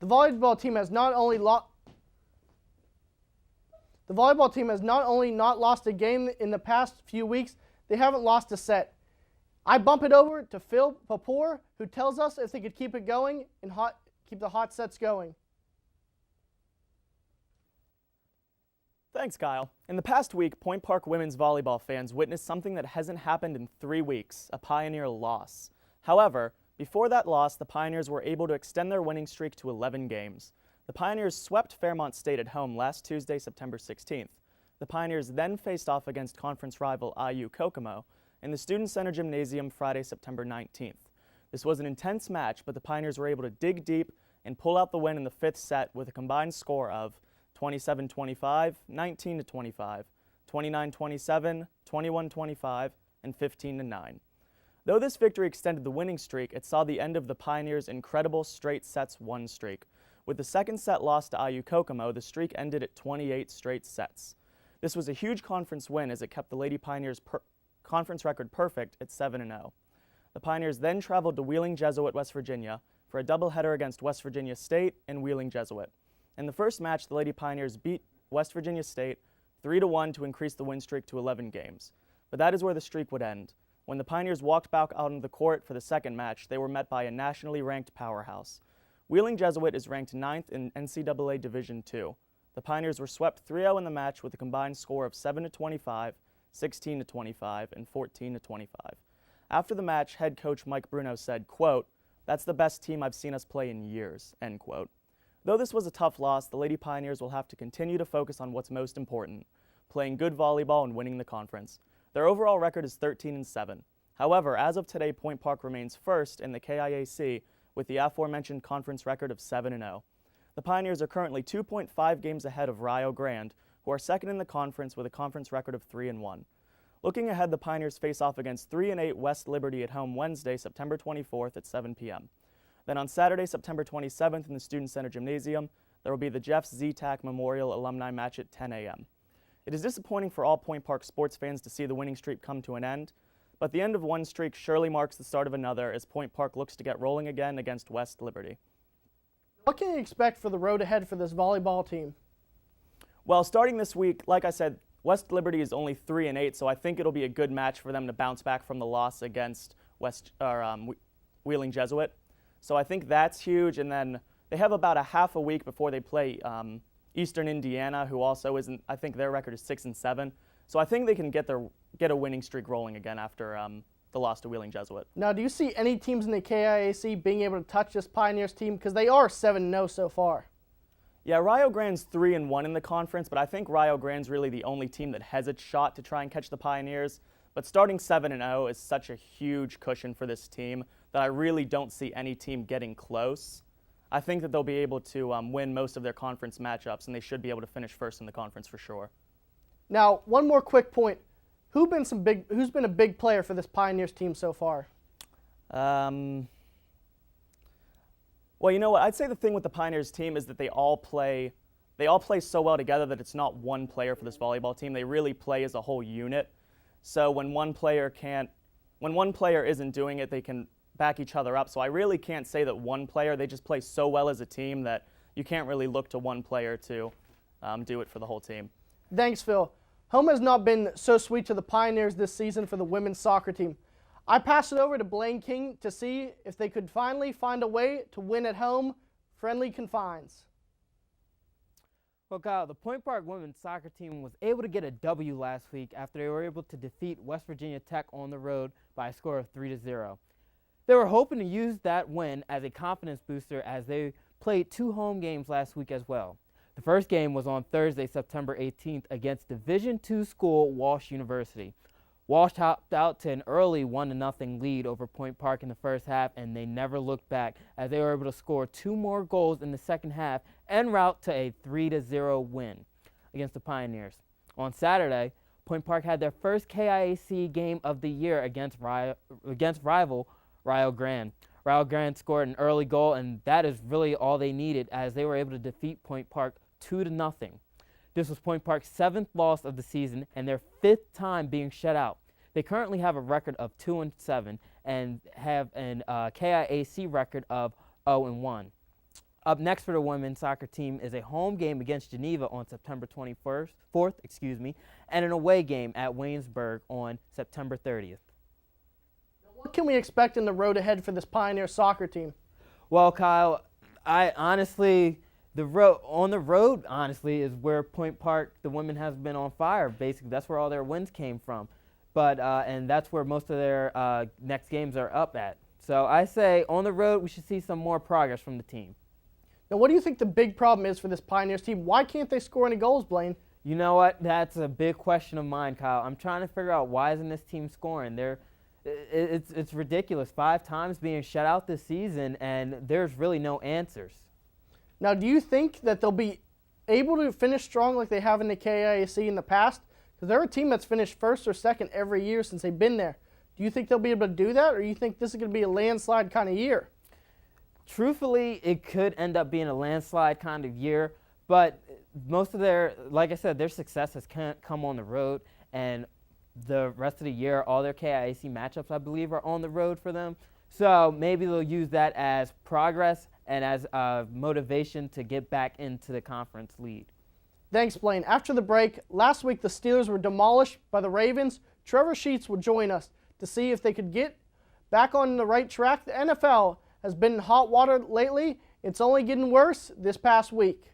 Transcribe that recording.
The volleyball team has not only not lost a game in the past few weeks, they haven't lost a set. I bump it over to Phil Papour, who tells us if they could keep it going and keep the hot sets going. Thanks, Kyle. In the past week, Point Park women's volleyball fans witnessed something that hasn't happened in 3 weeks, a Pioneer loss. However, before that loss, the Pioneers were able to extend their winning streak to 11 games. The Pioneers swept Fairmont State at home last Tuesday, September 16th. The Pioneers then faced off against conference rival IU Kokomo in the Student Center Gymnasium Friday, September 19th. This was an intense match, but the Pioneers were able to dig deep and pull out the win in the 5th set with a combined score of 27-25, 19-25, 29-27, 21-25, and 15-9. Though this victory extended the winning streak, it saw the end of the Pioneers' incredible straight sets won streak. With the second set loss to IU Kokomo, the streak ended at 28 straight sets. This was a huge conference win as it kept the Lady Pioneers' conference record perfect at 7-0. The Pioneers then traveled to Wheeling Jesuit, West Virginia for a doubleheader against West Virginia State and Wheeling Jesuit. In the first match, the Lady Pioneers beat West Virginia State 3-1 to increase the win streak to 11 games. But that is where the streak would end. When the Pioneers walked back out on the court for the second match, they were met by a nationally ranked powerhouse. Wheeling Jesuit is ranked 9th in NCAA Division II. The Pioneers were swept 3-0 in the match with a combined score of 7-25, 16-25, and 14-25. After the match, head coach Mike Bruno said, quote, "That's the best team I've seen us play in years," end quote. Though this was a tough loss, the Lady Pioneers will have to continue to focus on what's most important, playing good volleyball and winning the conference. Their overall record is 13-7. However, as of today, Point Park remains first in the KIAC with the aforementioned conference record of 7-0. The Pioneers are currently 2.5 games ahead of Rio Grande, who are second in the conference with a conference record of 3-1. Looking ahead, the Pioneers face off against 3-8 West Liberty at home Wednesday, September 24th at 7 p.m. Then on Saturday, September 27th in the Student Center Gymnasium, there will be the Jeff Z-TAC Memorial Alumni Match at 10 a.m. It is disappointing for all Point Park sports fans to see the winning streak come to an end, but the end of one streak surely marks the start of another as Point Park looks to get rolling again against West Liberty. What can you expect for the road ahead for this volleyball team? Well, starting this week, like I said, West Liberty is only 3-8, so I think it'll be a good match for them to bounce back from the loss against Wheeling Jesuit. So I think that's huge, and then they have about a half a week before they play Eastern Indiana, who also isn't. I think their record is 6-7. So I think they can get a winning streak rolling again after the loss to Wheeling Jesuit. Now, do you see any teams in the KIAC being able to touch this Pioneers team? Because they are 7-0 so far. Yeah, Rio Grande's 3-1 in the conference, but I think Rio Grande's really the only team that has a shot to try and catch the Pioneers. But starting 7-0 is such a huge cushion for this team that I really don't see any team getting close. I think that they'll be able to win most of their conference matchups, and they should be able to finish first in the conference for sure. Now, one more quick point. Who's been a big player for this Pioneers team so far? Well, you know what? I'd say the thing with the Pioneers team is that they all play so well together that it's not one player for this volleyball team. They really play as a whole unit. So when one player isn't doing it, they can back each other up. So I really can't say that one player. They just play so well as a team that you can't really look to one player to do it for the whole team. Thanks, Phil. Home has not been so sweet to the Pioneers this season for the women's soccer team. I pass it over to Blaine King to see if they could finally find a way to win at home, friendly confines. Well, Kyle, the Point Park women's soccer team was able to get a W last week after they were able to defeat West Virginia Tech on the road by a score of 3-0. They were hoping to use that win as a confidence booster as they played 2 home games last week as well. The first game was on Thursday, September 18th against Division II school Walsh University. Walsh topped out to an early 1-0 lead over Point Park in the first half, and they never looked back as they were able to score 2 more goals in the second half en route to a 3-0 win against the Pioneers. On Saturday, Point Park had their first KIAC game of the year against rival Rio Grande. Rio Grande scored an early goal, and that is really all they needed as they were able to defeat Point Park 2-0. This was Point Park's 7th loss of the season and their 5th time being shut out. They currently have a record of 2-7 and have an KIAC record of 0-1. Up next for the women's soccer team is a home game against Geneva on September 4th, and an away game at Waynesburg on September 30th. What can we expect in the road ahead for this Pioneer soccer team? Well, Kyle, I honestly, on the road, honestly, is where Point Park, the women, has been on fire. Basically, that's where all their wins came from. But and that's where most of their next games are up at. So I say on the road, we should see some more progress from the team. Now, what do you think the big problem is for this Pioneers team? Why can't they score any goals, Blaine? You know what? That's a big question of mine, Kyle. I'm trying to figure out why isn't this team scoring? It's ridiculous. 5 times being shut out this season, and there's really no answers. Now, do you think that they'll be able to finish strong like they have in the KIAC in the past? Because they're a team that's finished first or second every year since they've been there. Do you think they'll be able to do that, or do you think this is going to be a landslide kind of year? Truthfully, it could end up being a landslide kind of year, but most of their, like I said, their success has come on the road, and the rest of the year, all their KIAC matchups, I believe, are on the road for them. So maybe they'll use that as progress and as motivation to get back into the conference lead. Thanks, Blaine. After the break, last week the Steelers were demolished by the Ravens. Trevor Sheets will join us to see if they could get back on the right track. The NFL has been in hot water lately. It's only getting worse this past week.